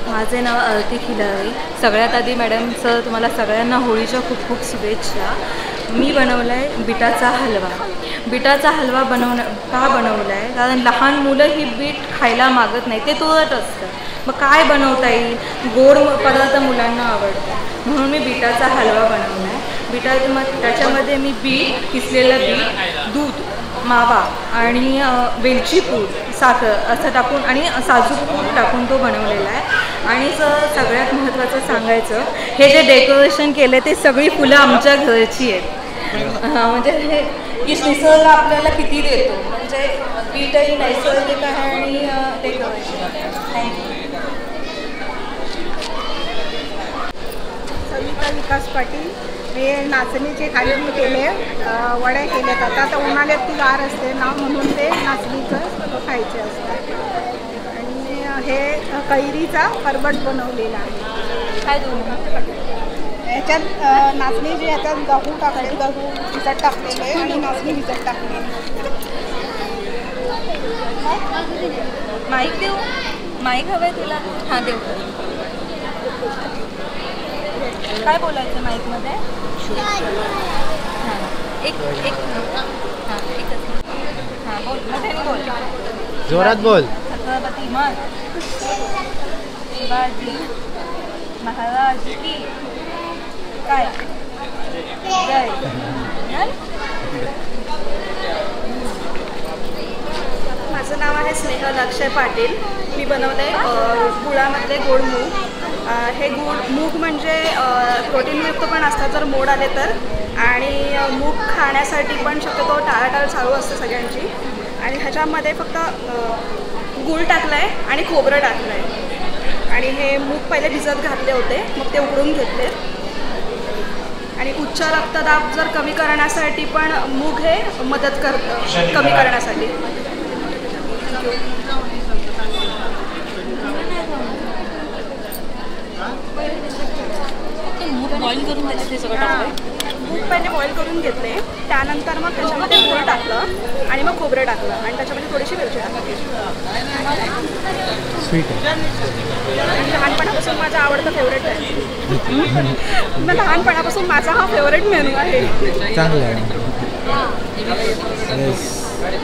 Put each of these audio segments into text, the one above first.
माझे नाव आरती खिलारी. सगळ्यात आधी मॅडमचं तुम्हाला सगळ्यांना होळीच्या खूप खूप शुभेच्छा. मी बनवला आहे बिटाचा हलवा. बिटाचा हलवा का बनवला आहे कारण लहान मुलं ही बीट खायला मागत नाही, ते तुरट असतं. मग काय बनवता येईल, गोड पदार्थ मुलांना आवडतात म्हणून मी बिटाचा हलवा बनवला आहे. त्याच्यामध्ये मी बीट, किसलेलं बीट, दूध, मावा आणि वेलची पूड, साखर असं टाकून आणि साजूक पूड टाकून तो बनवलेला आहे. आणि सगळ्यात महत्त्वाचं सांगायचं, हे जे डेकोरेशन केलं ते सगळी फुलं आमच्या घरची आहेत. म्हणजे हे की निसर्ग आपल्याला किती देतो, म्हणजे बीटही नैसर्गिक आहे आणि डेकोरेशन. थँक्यू. सविता विकास पाटील. हे नाचणीचे खाली केले, वड्या केल्यात. आता उन्हाळ्यात ती गार असते ना, म्हणून ते नाचणीचं खायचे असतात. आणि हे कैरीचा सरबत बनवलेला आहे. काय दोन याच्यात नाचणी जे याच्यात गहू टाकले, गहू भिजत टाकलेले आणि नाचणी भिजत टाकलेली. माईक देऊ, माईक हवं आहे तुला? हां देऊ. काय बोलायचं माईकमध्ये? हां एक हां एकच हां बोल, मोठ्याने बोल, जोरात बोल. छत्रपती शिवाजी महाराज की काय जय. माझं नाव आहे स्नेहल अक्षय पाटील. मी बनवलं आहे गुळामधले गोड मूग. हे मूग म्हणजे प्रोटीनयुक्त पण असतात जर मोड आले तर, आणि मूग खाण्यासाठी पण शक्यतो टाळाटाळ चालू असते सगळ्यांची. आणि ह्याच्यामध्ये फक्त गूळ टाकलं आहे आणि खोबरं टाकलं आहे. आणि हे मूग पहिले भिजत घातले होते, मग ते उकडून घेतले. आणि उच्च रक्तदाब जर कमी करण्यासाठी पण मूग हे मदत करतं कमी करण्यासाठी. मूग बॉईल करून त्याच्यात ते सगळं टाकलं. मूग पहिले बॉईल करून घेतले, त्यानंतर मग त्याच्यामध्ये गूळ टाकलं आणि मग खोबरं टाकलं आणि त्याच्यामध्ये थोडीशी वेलची टाकली. स्वीट आहे. लहानपणापासून माझा आवडता फेवरेट आहे. लहानपणापासून माझा हा फेवरेट मेनू आहे. चांगलं आहे.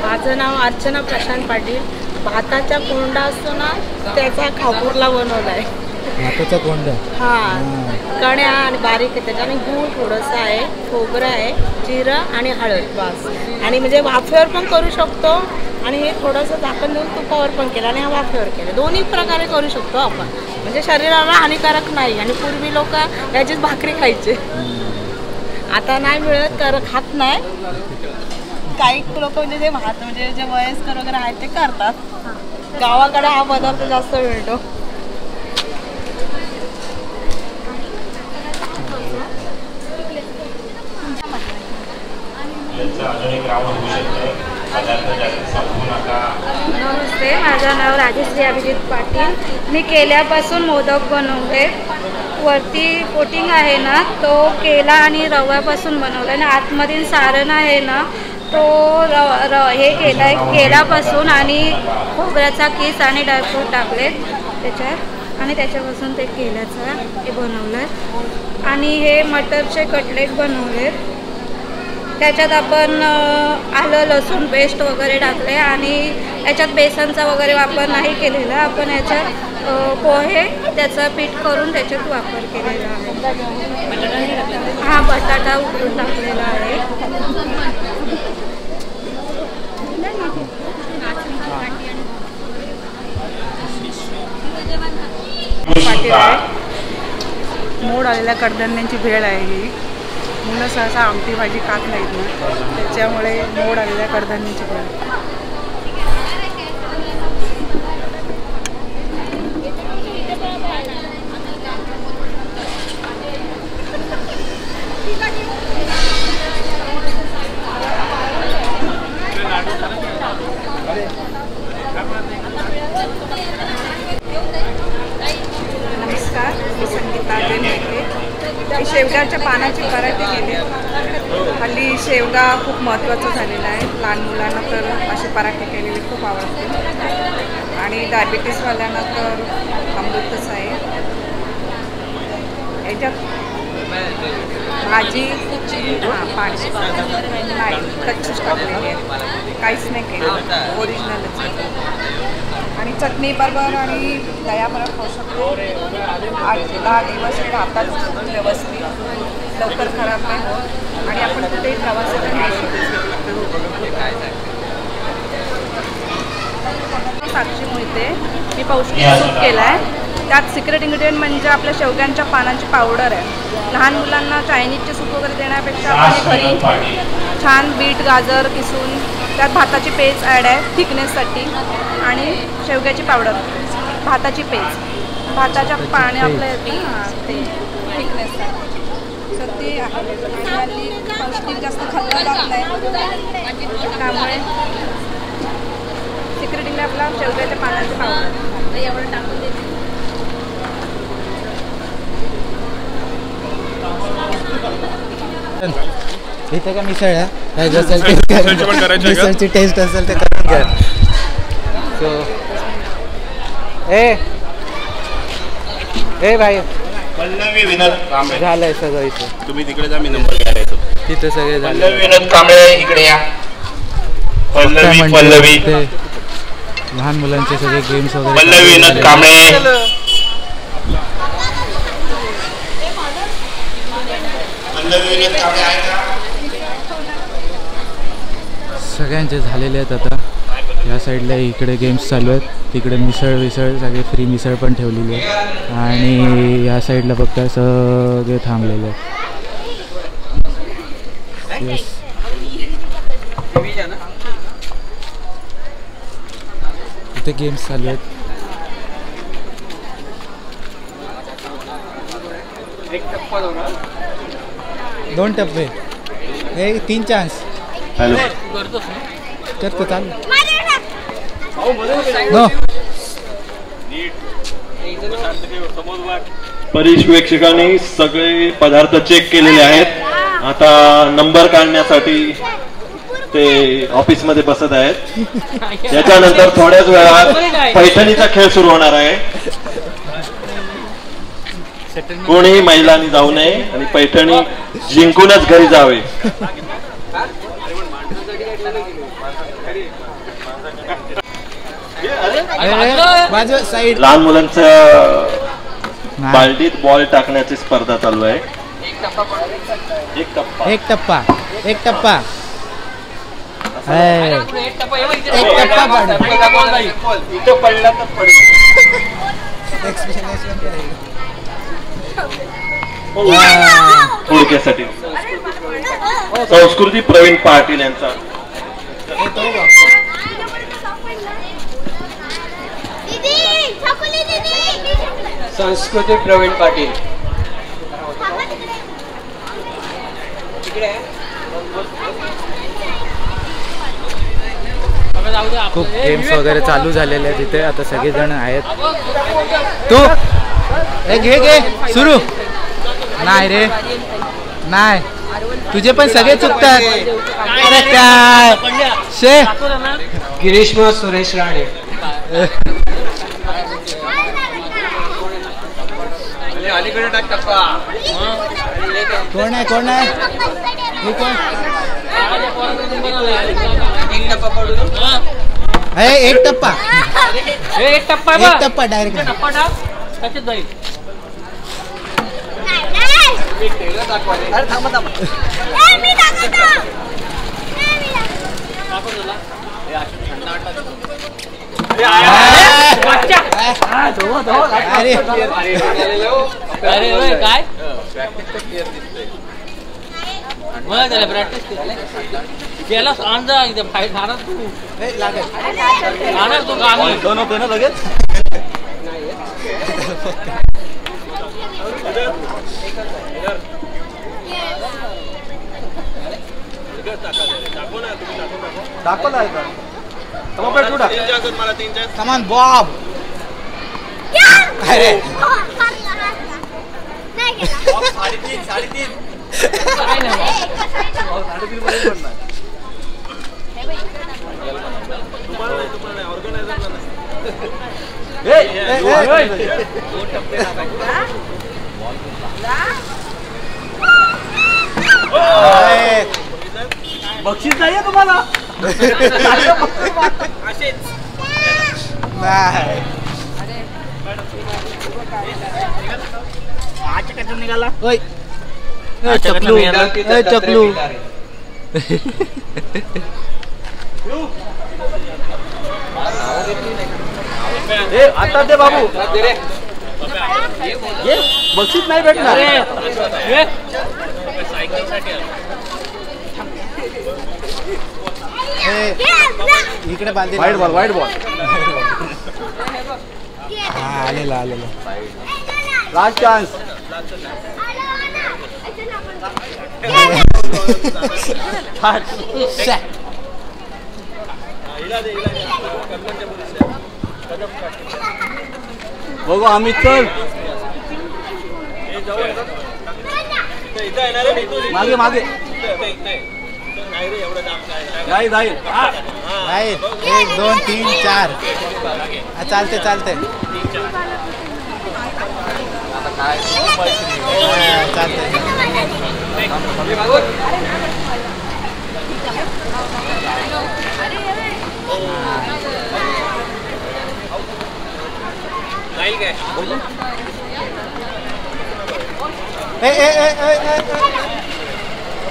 माझं नाव अर्चना प्रशांत पाटील. भाताचा कोंडा असतो ना, त्याचा खापूरला बनवला आहे. भाताचा कोंडा. हां, कण्या आणि बारीक आहे त्याच्याने गूळ थोडंसं आहे, खोबरं आहे, जिरं आणि हळद बस. आणि म्हणजे वाफेवर पण करू शकतो आणि हे थोडंसं झाकण देऊन तुपावर पण केलं आणि हा वाफेवर केलं. दोन्ही प्रकारे करू शकतो आपण, म्हणजे शरीराला हानिकारक नाही. आणि पूर्वी लोक याचीच भाकरी खायचे, आता नाही मिळत, खात नाही. काही लोक म्हणजे जे भात म्हणजे जे वयस्कर वगैरे आहेत ते करतात. गावाकडे हा पदार्थ जास्त मिळतो. नमस्ते, माझं नाव राजश्री अभिजित पाटील. मी केल्यापासून मोदक बनवले. वरती कोटिंग आहे ना, तो केला आणि रव्यापासून बनवला आणि आतमधील सारण आहे ना, तो हे केला आहे केल्यापासून आणि खोबऱ्याचा किस आणि ड्रायफ्रूट टाकले त्याच्यात आणि त्याच्यापासून ते केल्याचं हे बनवलं आहे. आणि हे मटरचे कटलेट बनवलेत. त्याच्यात आपण आलं लसूण पेस्ट वगैरे टाकले आणि याच्यात बेसनचा वगैरे वापर नाही केलेला. आपण याच्यात पोहे त्याचं पीठ करून त्याच्यात वापर केलेला आहे. हा बटाटा उकडून टाकलेला आहे. पाटील आहे. मोड आलेल्या कडधान्यांची भेळ आहे ही. मुलं सहसा आमटी भाजी खात नाहीत ना, त्याच्यामुळे मोड आलेल्या कडधान्यांची भेळ. नमस्कार, मी संगीता मेहते. मी शेवग्याच्या पानाची पराठे केले. हल्ली शेवगा खूप महत्त्वाचा झालेला आहे. लहान मुलांना तर असे पराठे केलेले खूप आवडते आणि डायबिटीसवाल्यांना तर अमृत भातच आहे. याच्यात भाजी पाणी नाही कच्चीच टाकलेली आहे, काहीच नाही केलं, ओरिजिनलच आहे. आणि चटणी बरोबर आणि दयाबरोबर खाऊ शकतो. 8-10 दिवस हे राहतात व्यवस्थित, लवकर खराब नाही होत आणि आपण कुठेही प्रवासाला नेऊ शकतो. साक्षी मोहिते, मी पौष्टिक सूप केला आहे. त्यात सिक्रेट इन्ग्रेडियंट म्हणजे आपल्या शेवग्यांच्या पानांची पावडर आहे. लहान मुलांना चायनीजचे सूप वगैरे देण्यापेक्षा आपण घरी छान बीट गाजर किसून त्यात भाताची पेज ॲड आहे थिकनेससाठी आणि शेवग्याची पावडर, भाताची पेज, भाताच्या पाणी आपल्या ते थिकनेससाठी. तर ते आहे पौष्टिक, जास्त खाल्लं जात नाही, त्यामुळे सिक्रेट इंग्रेडियंट आपला शेवग्याच्या पानाची पावडर एवढं टाकून देते. इथे का मिसळ आहे, काय जसेल ते मिसळची टेस्ट असेल ते करून घ्या. सो ए भाई पल्लवी विनोद कांबळे झालंय सगळं इथे. तुम्ही तिकडे जा, मी नंबर घ्यायला येतो. तिथे सगळे झाले. पल्लवी विनोद कांबळे इकडे या. पल्लवी ते लहान मुलांचे सगळे गेम्स वगैरे. पल्लवी विनोद कांबळे. पल्लवी विनोद कांबळे आहे का? सगळ्यांचे झालेले आहेत आता. या साईडला इकडे गेम्स चालू आहेत, तिकडे मिसळ सगळे फ्री मिसळ पण ठेवलेली आहे आणि या साईडला बघता सगळे थांबलेले आहेत. येस, इथे गेम्स चालू आहेत. दोन टप्पे, 3 चान्स. हॅलो, करतो चालू. नो परिवेक्षकांनी सगळे पदार्थ चेक केलेले आहेत. आता नंबर काढण्यासाठी ते ऑफिस मध्ये बसत आहेत. त्याच्यानंतर थोड्याच वेळात पैठणीचा खेळ सुरू होणार आहे. कोणी महिलांनी जाऊ नये आणि पैठणी जिंकूनच घरी जावे. लहान मुलांचं बालदीत बॉल टाकण्याची स्पर्धा चालू आहे. एक टप्पा एक टप्पा एक टप्पा इथं पडला तर पडेल. थोडक्यासाठी संस्कृती प्रवीण पाटील यांचा. संस्कृती प्रवीण पाटील खूप गेम्स वगैरे चालू झालेले आहेत इथे. आता सगळेजण आहेत. तू घे सुरू. नाही रे, नाही, तुझे पण सगळे चुकतात. अरे काय शे. गिरीश्म सुरेश राणे. कोण आहे कोण आहे हे कोण? एक टप्पा एक टप्पा डायरेक्ट. अरे काय मला त्याला प्रॅक्टिस केला सांजा इथे फाईट खाणार तू खाणार तू गाणी दोन होते ना लगेच. दाखवला आहे का? कमान बॉब. अरे बक्षीस नाहीये तुम्हाला. निघाला चकलू चकलू. आता दे बाबू. बक्षीस नाही भेटणार. इकडे बांधे. वाईट बॉल वाईट बॉल. आलेला लास्ट चान्स. बघू आम्ही चल मागे मागे जाईल जाईल. 1 2 3 4. चालते चालते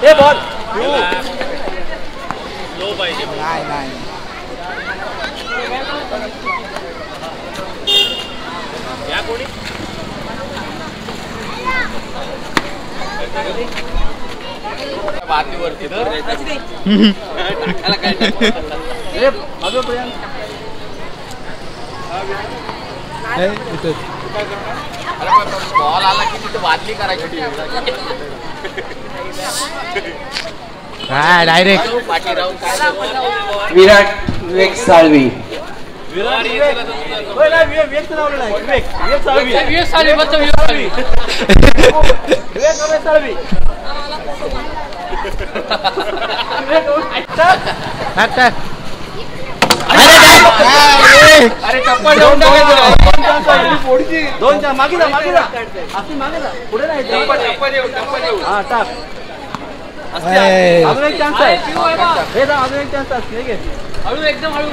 ए बॉल नाही. बॉल आला की तिथे बादली करायची. डायरेक्ट विराट विवेक साळवी. अरे चप्पल देऊन दोन चार मागे जा मागे जा पुढे नाही. हा टाक. अजून एक चान्स आहे. हे जा अजून एक चान्स असते. हळू एकदम हळू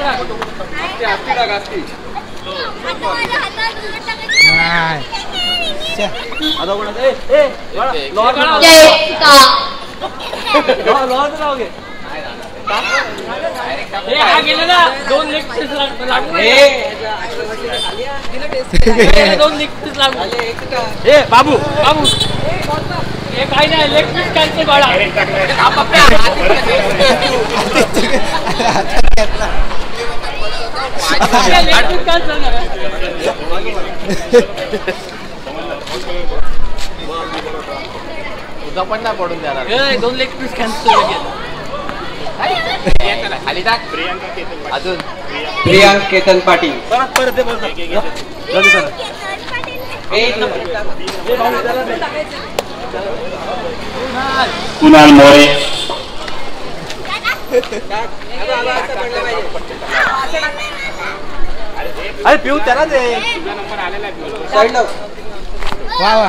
गेलं ना. 2 लेग पीस लागले. बाबू बाबू हे काय नाही. लेग पीस कॅन्सल बाळा. तुझा पण नाही पडून द्यायला. 2 लेग पीस कॅन्सल. खाली टाक. अजून प्रियांक केतन पाटील. परत कुणाल मोरे. अरे पिऊ त्याला दे. वा वा.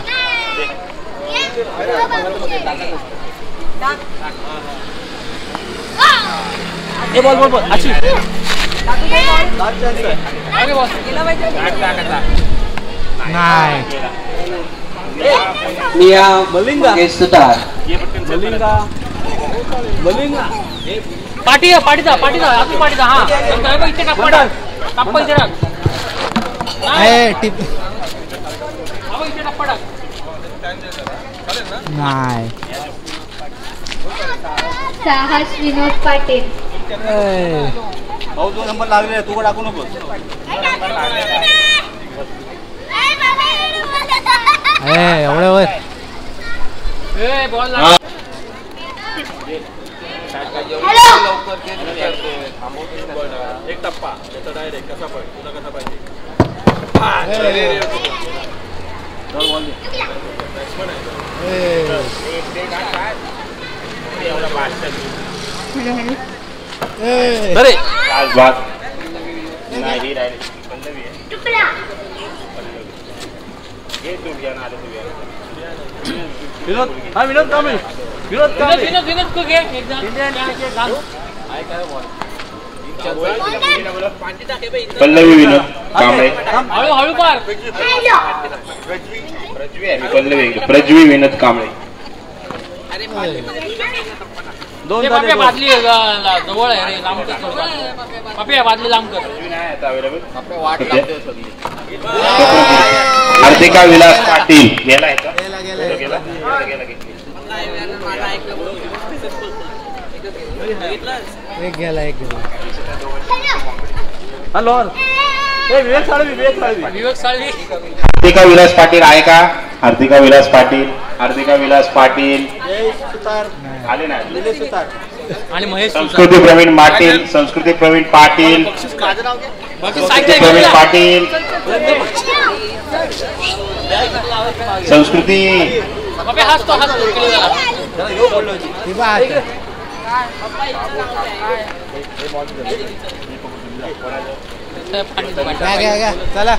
बोल बोल बोल. अशी नाही. मिया मलिंगा सुतार. मलिंगा पाटीचा अजून पाटीचा. हा इथे टप्पा इथे टाक. इथे टप्पा टाक. नाही. साहस विनोद पाटील. भाऊ 2 नंबर लागले. तू टाकू नको. एवढं वर. बॉल एक टप्पा त्याचा डायरेक्ट कसा पाहिजे. तुला कसा पाहिजे. नाही डायरेक्ट विनोद हा विनोद कांबळे विनोद कांबळे विनोद को घे एकदा पल्लवी विनोद कांबळे हळू हळू पार पल्लवी प्रज्वी विनोद कांबळे दोन पाप्या बादली जवळ आहे रे लांब कर पाप्या बादली लांब कर हार्दिका विलास पाटील गेला एक गेला हॅलो विवेक साळवी हार्दिका विलास पाटील आहे का? हार्दिका विलास पाटील आले ना. आणि महेश संस्कृती प्रवीण पाटील प्रवीण पाटील संस्कृती चला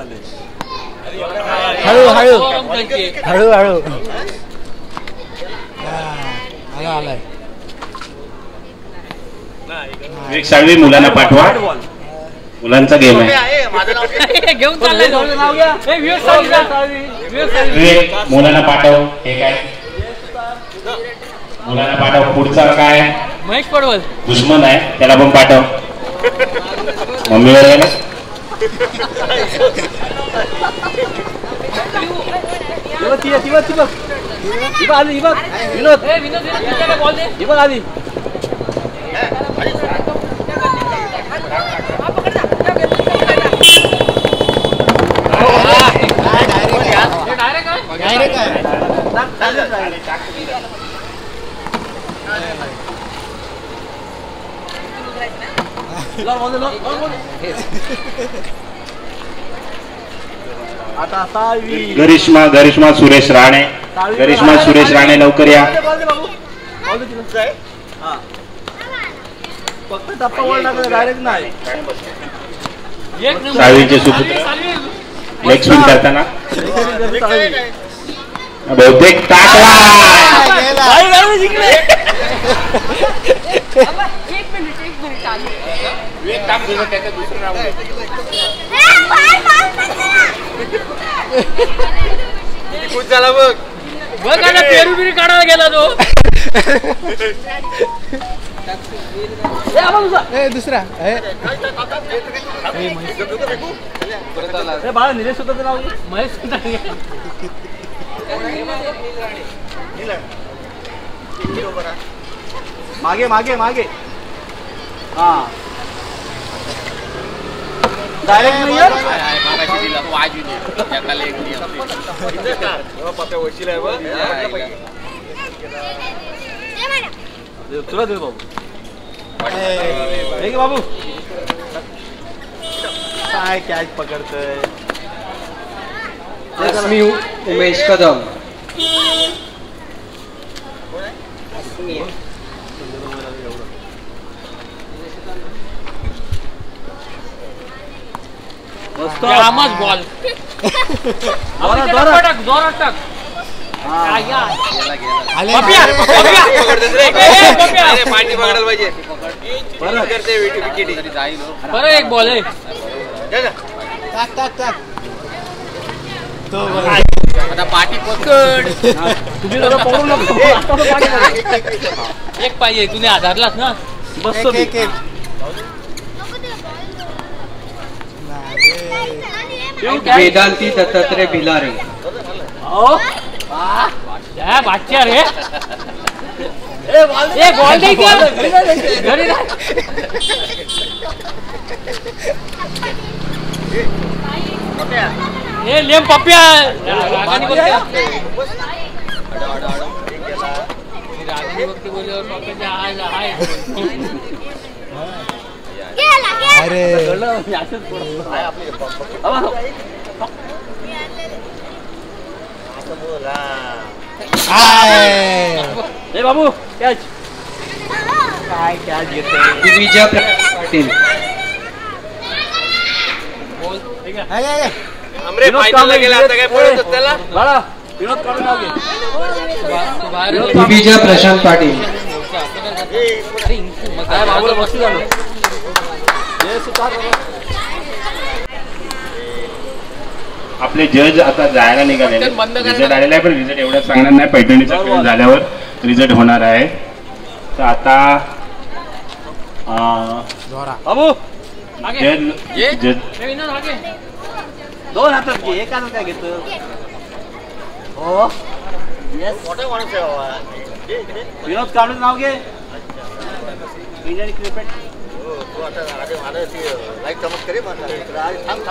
नाही हळू आलाय विवेक साळवी मुलांना पाठवा. मुलांचा गेम आहे. घेऊन चाललाय विवेक मुलांना पाठव. हे काय मुलांना पाठव. पुढचा काय महेश पडवल दुश्मन आहे त्याला पण पाठव. मम्मीवर आहे ना. विनोद आली गरिश्मा सुरेश राणे लवकर या. फक्त टप्पा वर टाकला डायरेक्ट नाही. साळवींचे सुपुत्र लेग स्पिन करताना बहुतेक टाकला. बघ आता पेरू बिरू काढायला गेला तो. दुसरा बाळा निलेश होता नाव महेश मागे हा डायरेक्ट नाही तुला दे बाबू. बाबू काय कॅच पकडतोय. लक्ष्मी उमेश कदम आमच बॉल जोरात टाक. बरं एक बॉल आहे. आता पाठी पकड. एक पाहिजे तुम्ही आधारलाच ना. बसतो वेदांती दत्तात्रय भिलारे. बादशाह रे. बॉल ए लेम पप्प्या रागानी बघते बोलल्यावर पप्प्याच्या आज आहे अरे ए बाबू कॅच काय कॅच घेतोय दिग्विजय पाटील बोल ठीक आहे हमरे फायनलला गेला आता काय पळत त्याला बाळा विनोद काढून लाव दिग्विजय प्रशांत पाटील काय बाबूला मस्ती झालं आपले जज आता जायला निघालेले रिझल्ट आलेला आहे पण रिझल्ट एवढं सांगणार नाही पैठणीचा खेळ झाल्यावर रिझल्ट होणार आहे तर आता बाबू जज विनोद आगे दोन हातात घे एक हातात काय घेतो हो येस मोठा माणूस आहे बाबा विनोद काढून नाव घे इंडियन क्रिकेट तू आता अरे मला ती लाईक चमत्कार आहे माझा थांब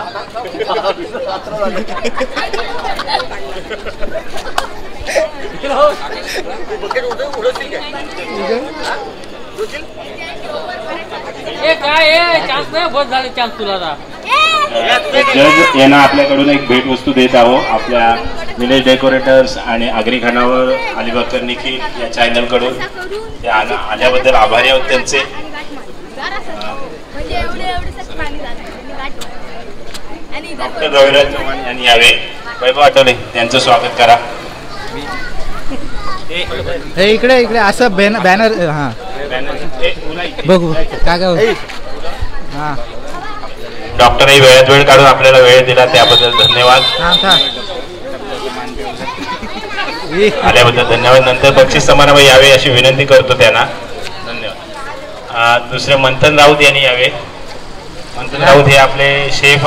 बकेट उडवशील काय ए काय चान्स नाही बस झाले चान्स तुला आता जज यांना आपल्याकडून एक भेटवस्तू देत आहोत आपल्या विलेज डेकोरेटर्स आणि आगरी खानावर अलिबागकर निखिल या चॅनल कडून ते आल्याबद्दल आभारी आहोत त्यांचे डॉक्टर रविराज चव्हाण यांनी यावे वैभव आठवले त्यांचं स्वागत करा हे इकडे इकडे असं बॅनर हा बघू काय हा डॉक्टरही वेळात वेळ काढून आपल्याला वेळ दिला त्याबद्दल धन्यवाद आल्याबद्दल धन्यवाद नंतर बक्षीस समारंभ यावे अशी विनंती करतो त्यांना धन्यवाद दुसरे मंथन राऊत यांनी यावे मंथन राऊत हे आपले शेफ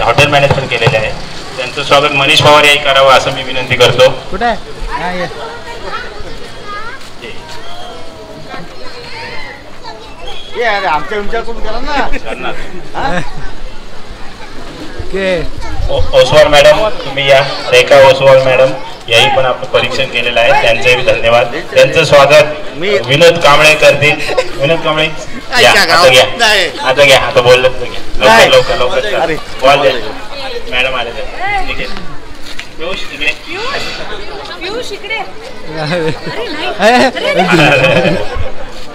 हॉटेल मॅनेजमेंट केलेले आहे त्यांचं स्वागत मनीष पवार यांनी करावं असं मी विनंती करतो कुठे आमच्या तुमच्याकडून करा ना ओसवाल मॅडम तुम्ही या रेखा ओसवाल मॅडम याही पण आपण परीक्षण केलेलं आहे त्यांचंही धन्यवाद त्यांचं स्वागत विनोद कांबळे करतील विनोद कांबळे आता घ्या आता बोललं घ्या लवकर लवकर बॉल द्या मॅडम आले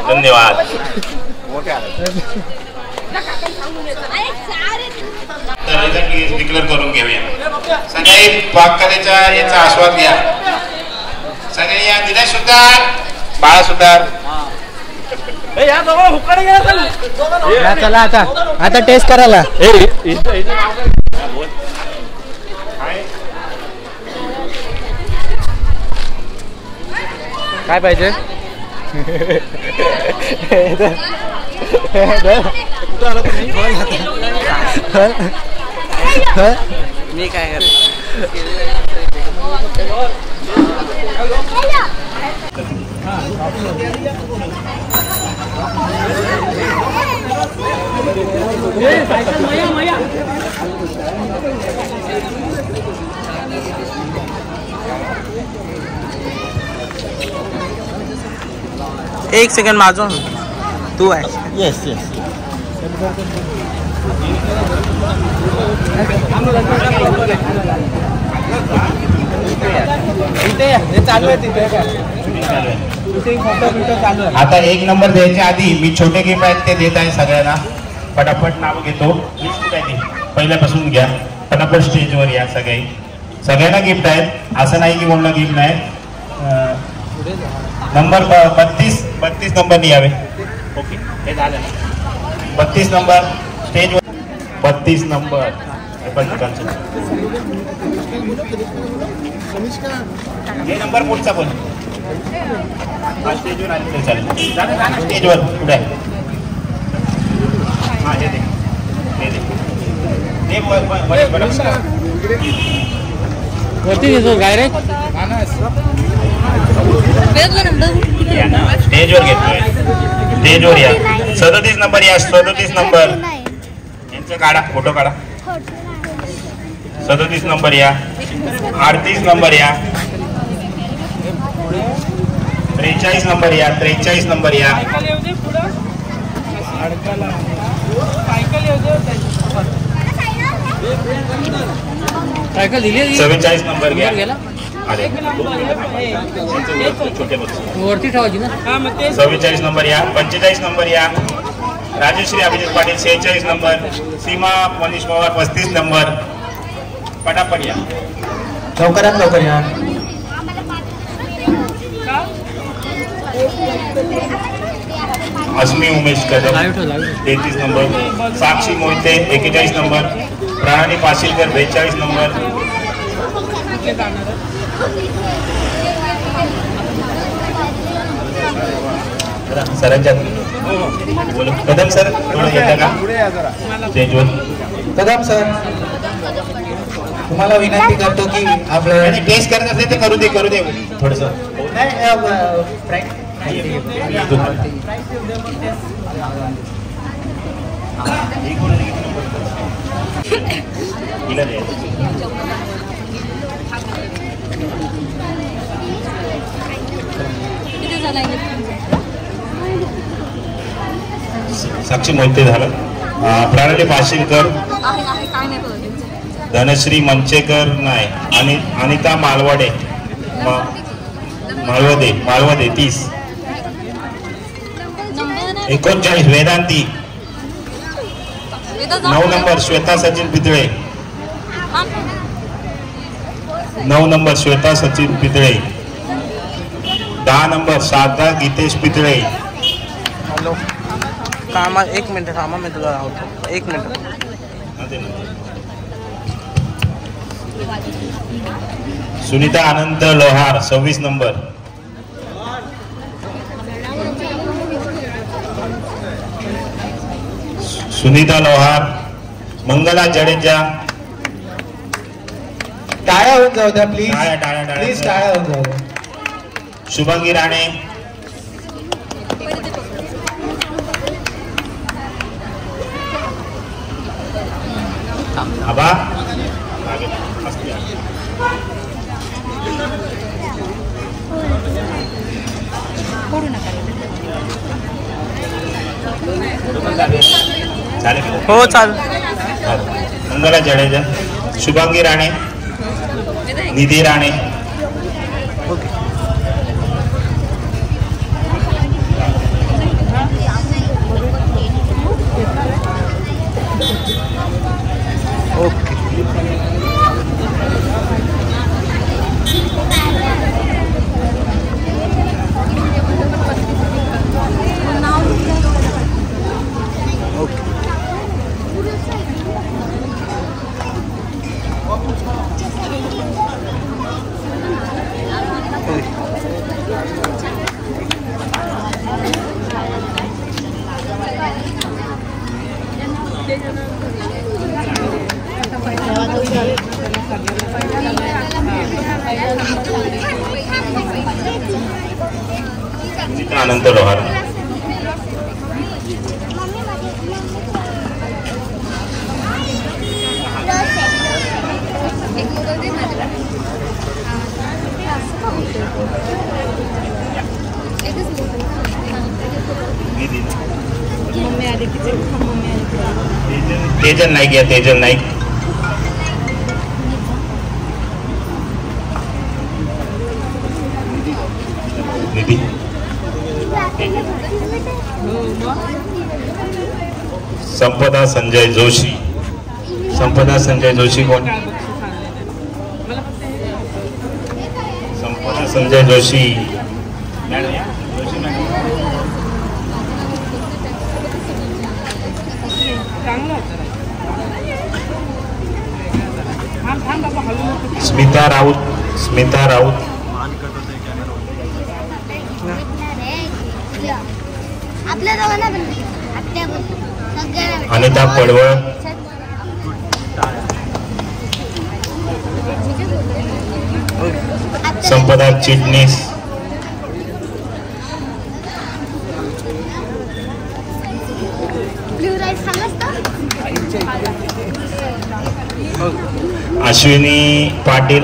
धन्यवाद डिक्लेअर करून घेऊया सगळे पाककलेचा याचा आस्वाद घ्या सगळे या दिनेश सुतार बाळा सुतार चला आता टेस्ट करायला काय पाहिजे मी काय एक सेकंड माझो तू आहे येस येस आता एक नंबर द्यायच्या आधी मी छोटे गिफ्ट आहेत ते देत आहे सगळ्यांना पटापट नाव घेतो पहिल्यापासून घ्या पटापट स्टेजवर या सगळ्यांना गिफ्ट आहेत असं नाही की कोणाला गिफ्ट नाही नंबर 32 नंबर यावे ओके हे झालं 32 नंबर स्टेजवर 32 नंबर हे नंबर पुढचा बोल स्टेजवर आले तरी चालेल स्टेजवर पुढे हा हे दे वरती घेतो काय रे स्टेजवर घेतोय स्टेजवर या. 37 नंबर या. 37 नंबर यांचं काढा, फोटो काढा. 37 नंबर या. 38 नंबर या. 43 नंबर या. 43 नंबर या. 47 नंबर घ्या. वरती ठेवायची ना. 44 नंबर या. 45 नंबर या. राजश्री अभिजित पाटील 46 नंबर. सीमा मनीष पवार 35 नंबर. पटापट या. लवकरात लवकर या. अस्मी उमेश कदम 33 नंबर. साक्षी मोहिते 41 नंबर. प्रणाली पाशीलकर 42 नंबर. सरांच्या कदम सर थोडं येतं का स्टेजवर. कदम सर, तुम्हाला विनंती करतो की आपल्याला टेस्ट करत असेल ते करू दे थोडस. साक्षी मोहिते झालं. प्रणाली पाशीलकर, धनश्री मंचेकर नाही, आणि Anita Malwade मालवदे 30. 39 Vedanti. 9 number Shweta Sachin Pitale. 9 number Shweta Sachin Pitale. 10 number Sharda Geetesh Pitale. Hello कामा, 1 मिनिट थांबा, मी तुला लावतो. 1 मिनिट. सुनीता आनंद लोहार 26 नंबर. सुनीता लोहार. मंगला जडेजा. टाळ्या होऊन जाऊ द्या प्लीज. टाळ्या प्लीज टाळ्या होऊन जाऊ द्या. शुभांगी राणे. आबा हो चालेल. मंगला जडेजा. शुभांगी राणे. निधी राणे. ओके. आनंद लोहार. तेजल नाईक या. तेजल नाईक. निधी. संपदा संजय जोशी. संपदा संजय जोशी कोण? संपदा संजय जोशी. स्मिता राऊत. स्मिता राऊत. अनिता पडवळ. संपदा चिटणीस. अश्विनी पाटील.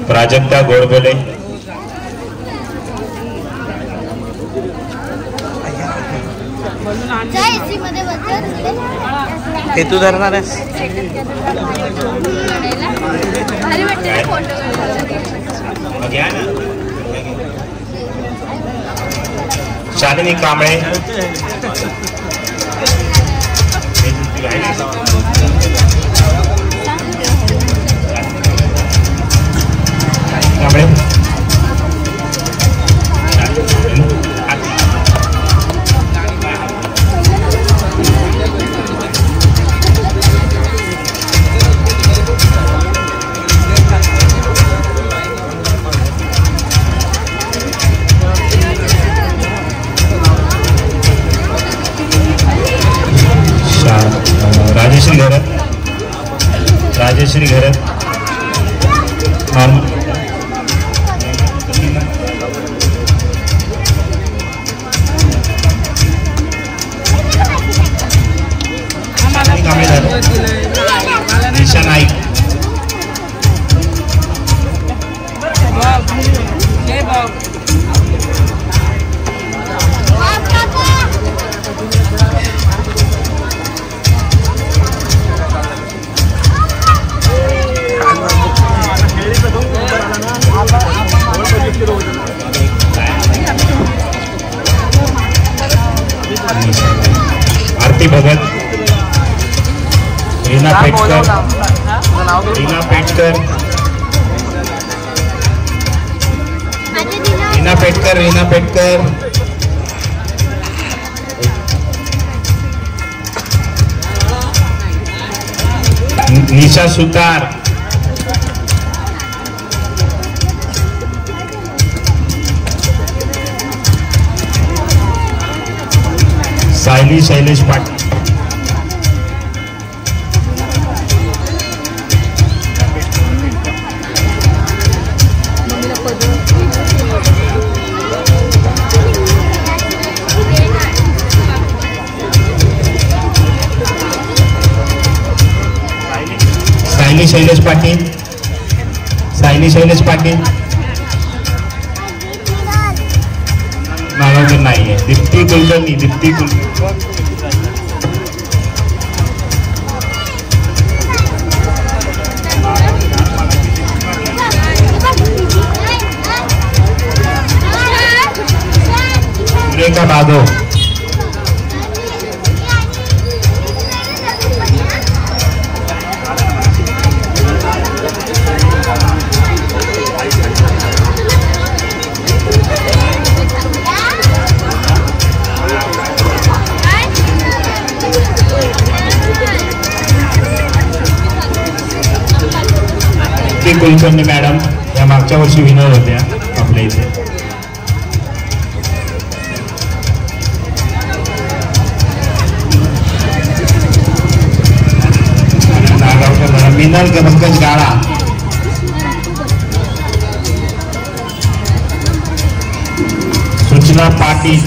प्राजक्ता गोडबोले. हे तू धरणार आहेस? शालिनी कांबळे. राजेश्री घरत. नॉर्मल. निशा नाईक. आरती भगत. रीना पेटकर. निशा सुतार. सायली शैलेश पाटील. सायली शैलेश पाटील. नावावर नाहीये. दीप्ती कुलकर्णी. सुरेखा बादो. कुलकर्णी मॅडम या मागच्या वर्षी विनर होत्या आपल्या इथे. नागावकर मॅडम. मिनल पंकज गाळा. सूचना पाटील.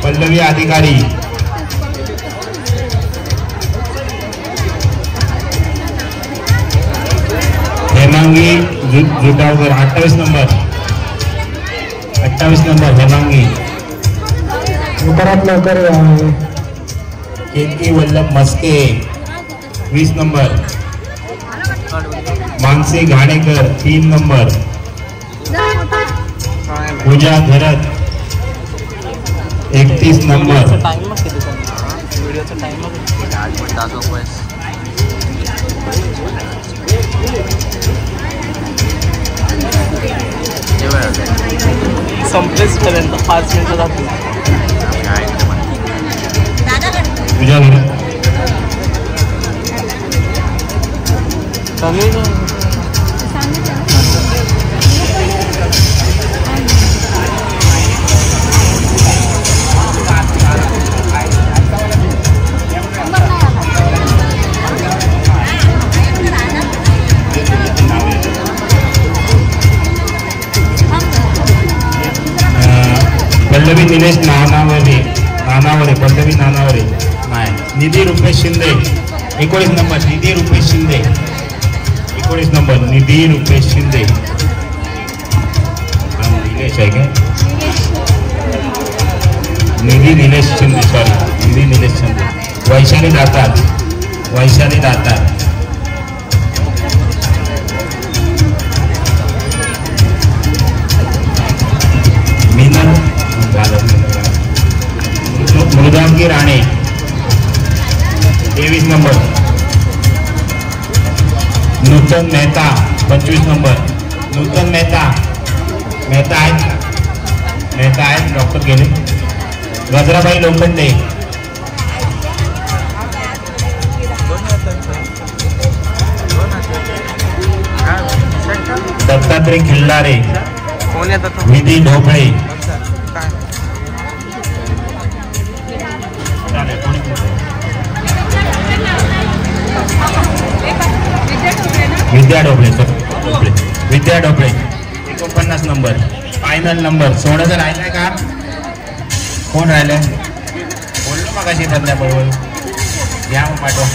पल्लवी अधिकारी. हेमांगी जुटावकर. 28 नंबर हेमांगी. लवकर केतकी वल्लभ मस्के. 20 नंबर. मानसी घाणेकर. 3 नंबर. पूजा घरत. 31 नंबर. संपेस पर्यंत 5 मिनिटं जातील. पूजा घरत. पल्लवी निलेश नानावरे पल्लवी नानावरे नाही. निधी रुपेश शिंदे 19 नंबर. निधी रुपेश शिंदे 19 नंबर. निधी रुपेश शिंदे. निलेश आहे का? निधी निलेश शिंदे सॉरी निधी निलेश शिंदे. वैशाली दातार मृदांगी राणे 23 नंबर. नूतन मेहता 25 नंबर. नूतन मेहता आहेत डॉक्टर गेले. गजराबाई लोखंडे दत्तात्रय खिल्लारे विधी ढोबळे विद्या ढोबळे 49 नंबर. Final number. सोडायचं राहिलंय का? कोण राहिलंय? बोललो मगाशी बरोबर. घ्या मग पाठवा.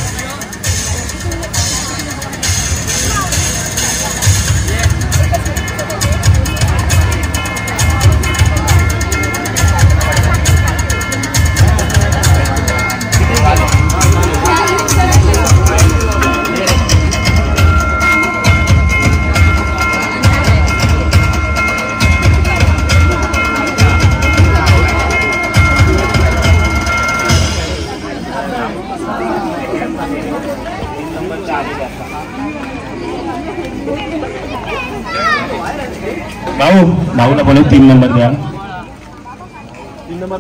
भाऊला बोलू 3 नंबर द्या.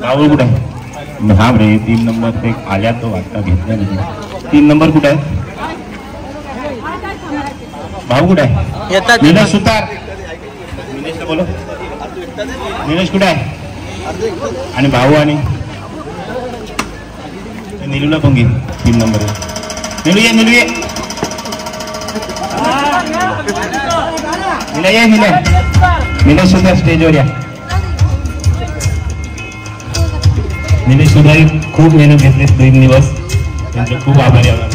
भाऊ कुठे आहे? हा रे 3 नंबर ते आल्या तो आता घेतला नाही. 3 नंबर कुठे आहे? भाऊ कुठे आहे? निलेश सुतार. निलेशला बोलो. निलेश कुठे आहे? आणि भाऊ आणि निलूला पण घे 3 नंबर. निलू ये निलेश सुद्धा स्टेजवर या. निलेश सुद्धा खूप मेहनत घेतली 3 दिवस. त्यांचे खूप आभारी आहोत.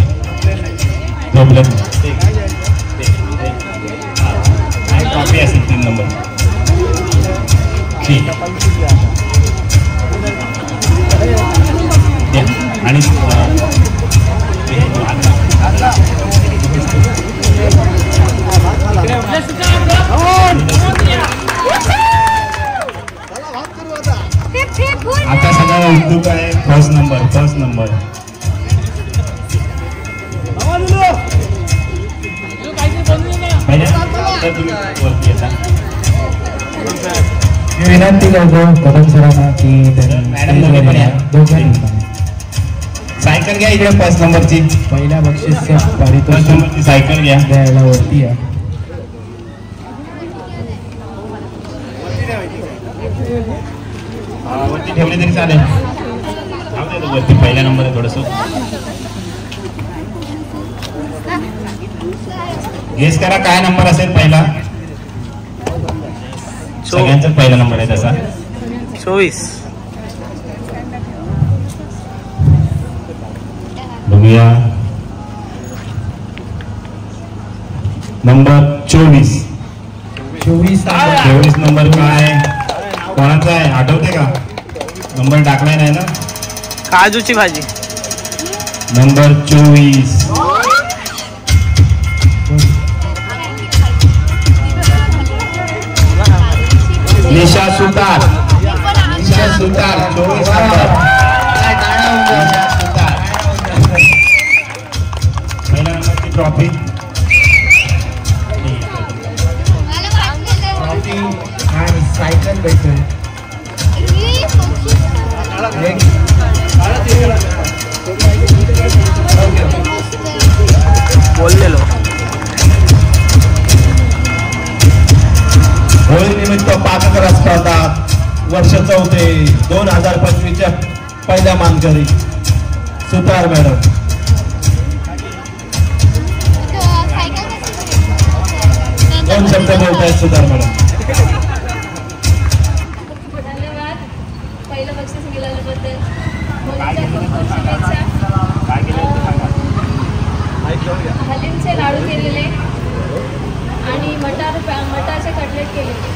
ट्रॉफी असेल 3 नंबर. ठीक आणि आता सगळं उत्सुक आहे. फर्स्ट नंबर विनंती करतो कदम सरांना की सायकल घ्या इकडे. फर्स्ट नंबरची पहिल्या बक्षीस पारितोषिक सायकल घ्या. द्यायला वरती या. वरती ठेवले तरी चालेल. वरती पहिला नंबर आहे. थोडस गेस करा काय नंबर असेल पहिला. सगळ्यांचा पहिला नंबर आहे तसा 24. बघूया नंबर 24 नंबर काय कोणाचा आहे आठवते का? नंबर टाकलाय नाही ना. काजूची भाजी नंबर 24. निशा सुतार 24 नंबर. पहिल्या नंबरची ट्रॉफी आणि सायकल भेटून बोललेलो. होळी निमित्त पाककर स्पर्धा वर्ष 4 2025च्या पहिल्या मानकरी सुतार मॅडम. दोन शब्द बोलतायत सुतार मॅडम. हलीमचे लाडू केलेले आणि मटारचे कटलेट केलेले,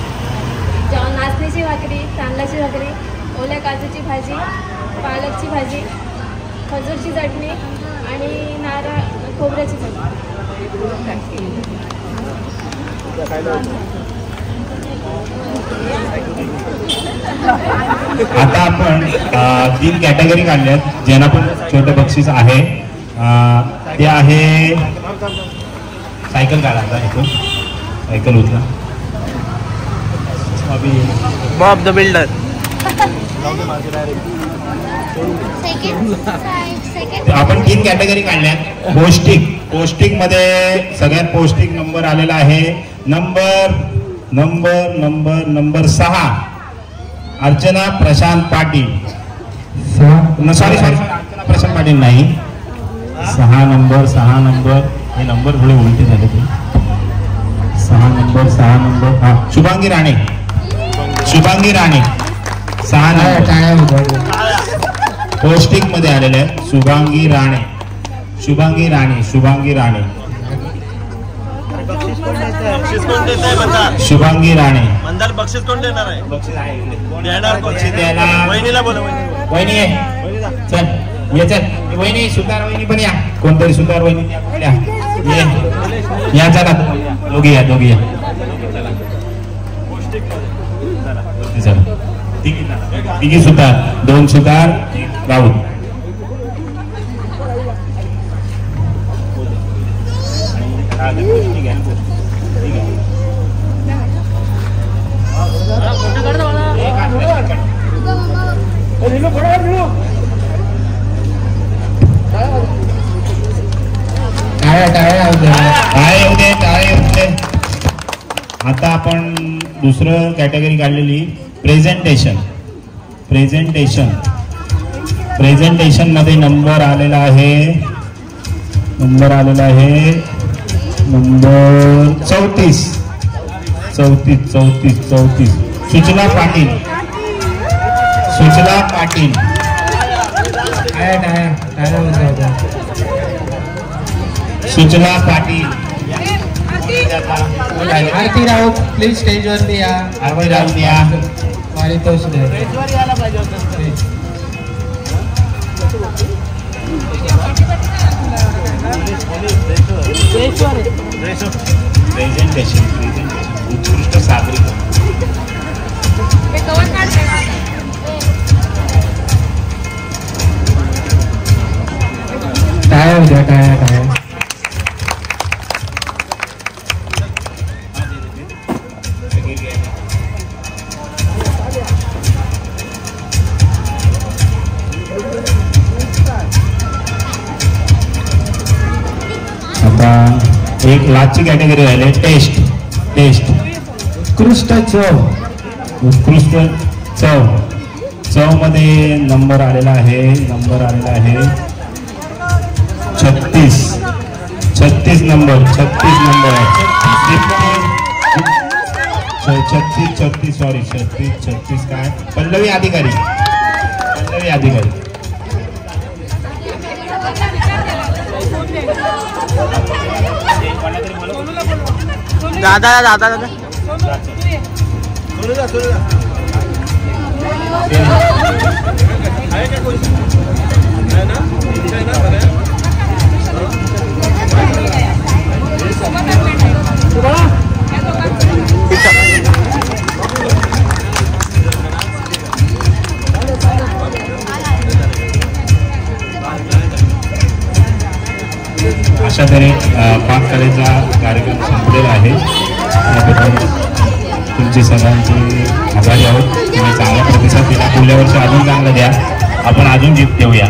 नाचणीची भाकरी, तांदळाची भाकरी, ओल्या काजूची भाजी, पालकची भाजी, खजूरची चटणी आणि नारळ खोबऱ्याची चटणी. आता आपण 3 कॅटेगरी काढल्यात ज्यांना पण छोटं बक्षीस आहे. ते आहे सायकल काढा. इथून सायकल उचला. Bob the builder. आपण 3 कॅटेगरी काढल्यात. पौष्टिक मध्ये सगळ्यात पौष्टिक नंबर आलेला आहे. नंबर 6 अर्चना प्रशांत पाटील. सॉरी अर्चना प्रशांत पाटील नाही. 6 नंबर हे नंबर थोडे उलटे झाले ते. 6 नंबर हा शुभांगी राणे. 6 नंबर पौष्टिक मध्ये आलेले आहे. शुभांगी राणे. मंदार बक्षीस कोण देणार आहे? बक्षीस द्यायला वहिनी आहे. चल ये चल. वहिनी सुतार वहिनी पण या. कोणतरी सुतार वहिनी या. चला दोघी या. तिघी सुतार, 2 सुतार, राहुल. आता आपण दुसरं कॅटेगरी काढलेली प्रेझेंटेशन मध्ये नंबर आलेला आहे नंबर 34. सुचना पाटील. आरती राऊत प्लीज स्टेजवरती या. पारितोष दे. उत्कृष्ट सादरीकरण. टाळ्या. एक लास्टची कॅटेगरी राहिली टेस्ट. उत्कृष्ट चव मध्ये नंबर आलेला आहे 36 नंबर आहे. 36 काय पल्लवी अधिकारी. दादा अशा तऱ्हे पाककलेचा कार्यक्रम संपलेला आहे. तुमची सगळ्यांची आभारी आहोत. तुम्ही चांगला प्रतिसाद दिला. पुढल्या वर्षी अजून चांगला द्या. आपण अजून जीत देऊया.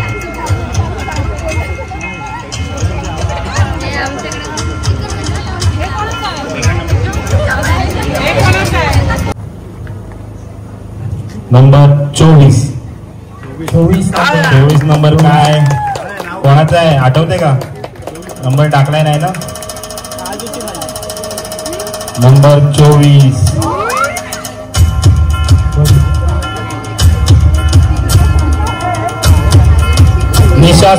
नंबर 24 नंबर काय कोणाचा आहे आठवते का? नंबर टाकलाय नाही ना? नंबर 24 निशा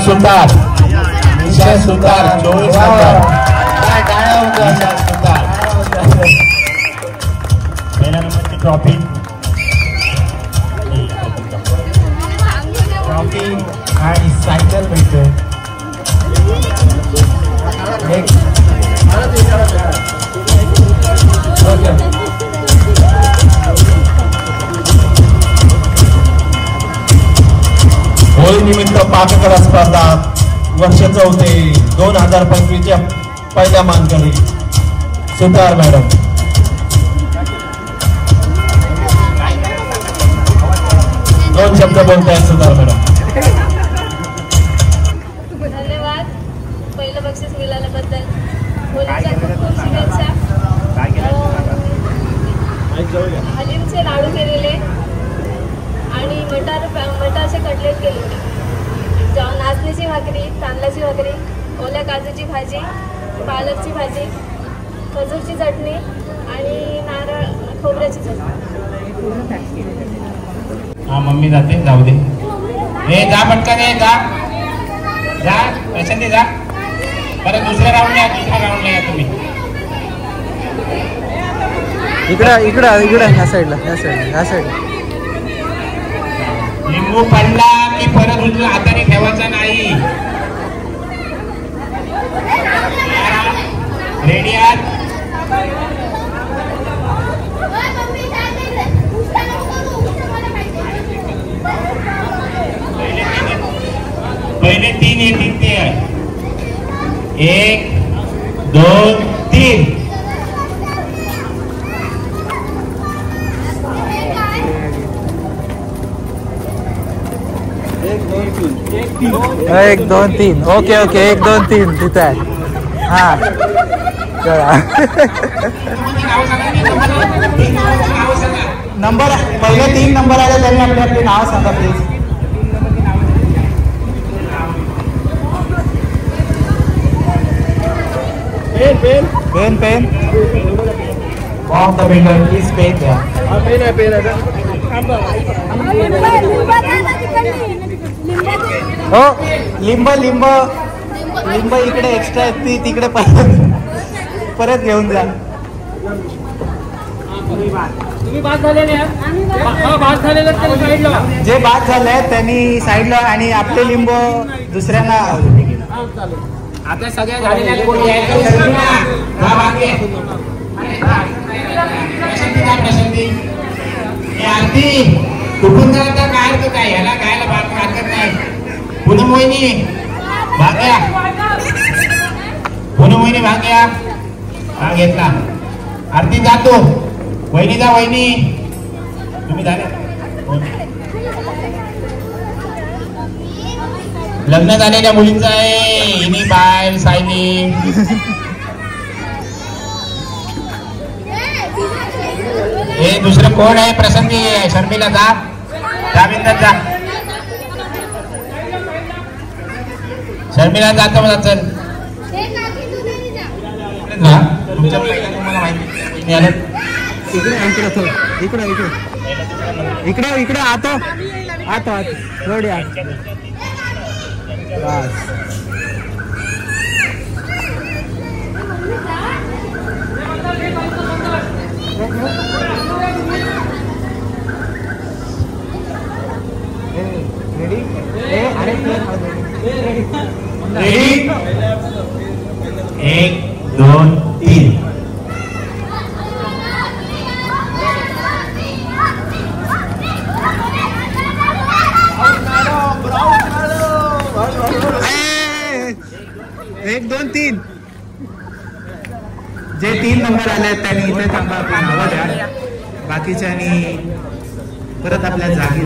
ईशा सुतार 24,000. ईशा सुतार. पहिल्या नंबरची ट्रॉफी आणि सायकल भेटतोय. होळी निमित्त पाककला स्पर्धा वर्ष 4 2025च्या पहिल्या मानकरी सुतार मॅडम. दोन शब्द बोलतायत सुतार मॅडम. धन्यवाद पहिलं बक्षीस मिळाल्याबद्दल. होळीच्या खूप खूप शुभेच्छा. हलीमचे लाडू केलेले आणि मटारचे कटलेट केले. नाचणीची भाकरी, तांदळाची भाकरी, ओल्या काजूची भाजी, पालकची भाजी, खजूरची चटणी आणि नारळ खोबऱ्याची चटणी. हा मम्मी जाते, जाऊ दे. हे जा पटकन, हे जा जा प्रशांती जा. परत दुसऱ्या राऊंडला या तुम्ही. इकडं ह्या साईडला. लिंबू पडला की परत उजव्या हाताने ठेवायचा नाही. रेडी आहात? पहिले 3 येतील ते. 1 2 3. एक दोन तीन. ओके 1 2 3 तिथे आहे. हा नंबर पहिले 3 नंबर आले त्यांनी आपले आपले नाव सांगा please. Pen of the builder please pen द्या. हो लिंब इकडे एक्स्ट्रा आहेत, ती तिकडे परत घेऊन जा. तुम्ही बाद झालेले जे बाद झाले त्यांनी साईडला आणि आपले लिंब दुसऱ्यांना. आता सगळ्या झालेल्या कुठून जाता काय तर काय ह्याला गायला हरकत नाही. पूनम वहिनी भाग्या, पूनम वहिनी भाग्या हा घेतला. आरती जातो. वहिनी जा, वहिनी तुम्ही झाले. लग्न झालेल्या मुलींचा आहे. हिनी बाय सायली. हे दुसरं कोण आहे? प्रसंगी शर्मिला जा, बिंदात जा. शर्मिला जातो मला. चल तुमच्या तुम्हाला माहिती आलं. इकडे आतो थोडी रेडी. 1 2 3. एक दोन तीन. जे 3 नंबर आले त्यांनी इथे थांबा, आपली नावं द्या. बाकीच्यांनी परत आपल्या जागी.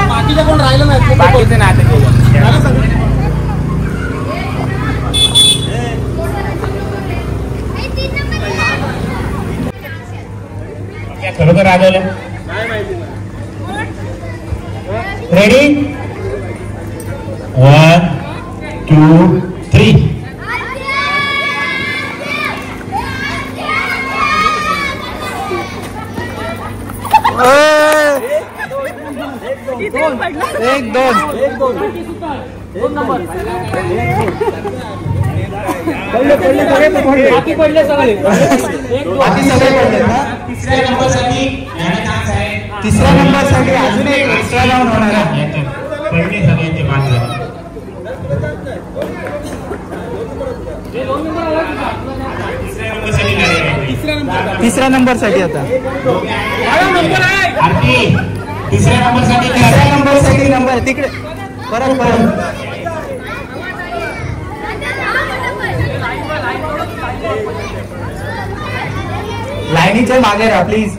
बाकीचे कोण राहिलं नाही. बाकीचे नाटक खरोखर रागवलं. रेडी 1 2 3. एक दोन बाकी पडले सगळे तिसऱ्या नंबर साठी अजून एक एक्स्ट्रा राऊंड होणार आहे. पडले सगळ्यांचे बाद झाले. तिसऱ्या नंबर साठी आता तिसऱ्या नंबर साठी नंबर तिकडे परत लाईनीच्या मागे राहा प्लीज.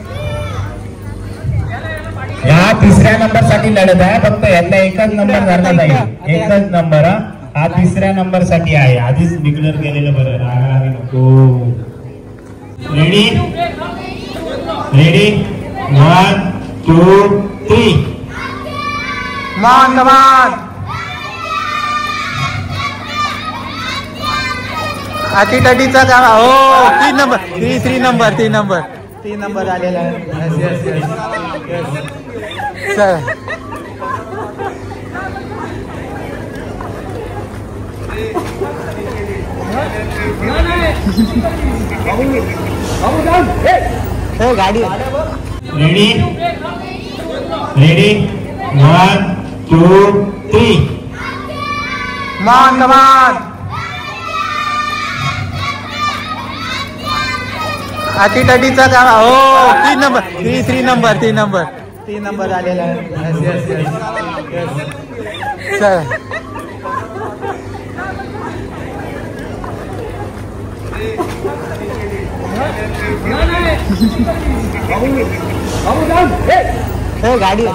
या तिसऱ्या नंबर साठी लढत आहे. फक्त यातला एकच नंबर धरला जाईल. एकच नंबर हा तिसऱ्या नंबर साठी आहे. आधीच डिक्लेअर केलेलं बरं. रागारागी नको. रेडी रेडी 1 2 3 मान अटीतटीचा काम. हो 3 नंबर 3 नंबर आलेला आहे. चल गाडी रेडी रेडी 1 2 3 मान अटीतटीचा काम. हो 3 नंबर आलेला आहे. चल गाडी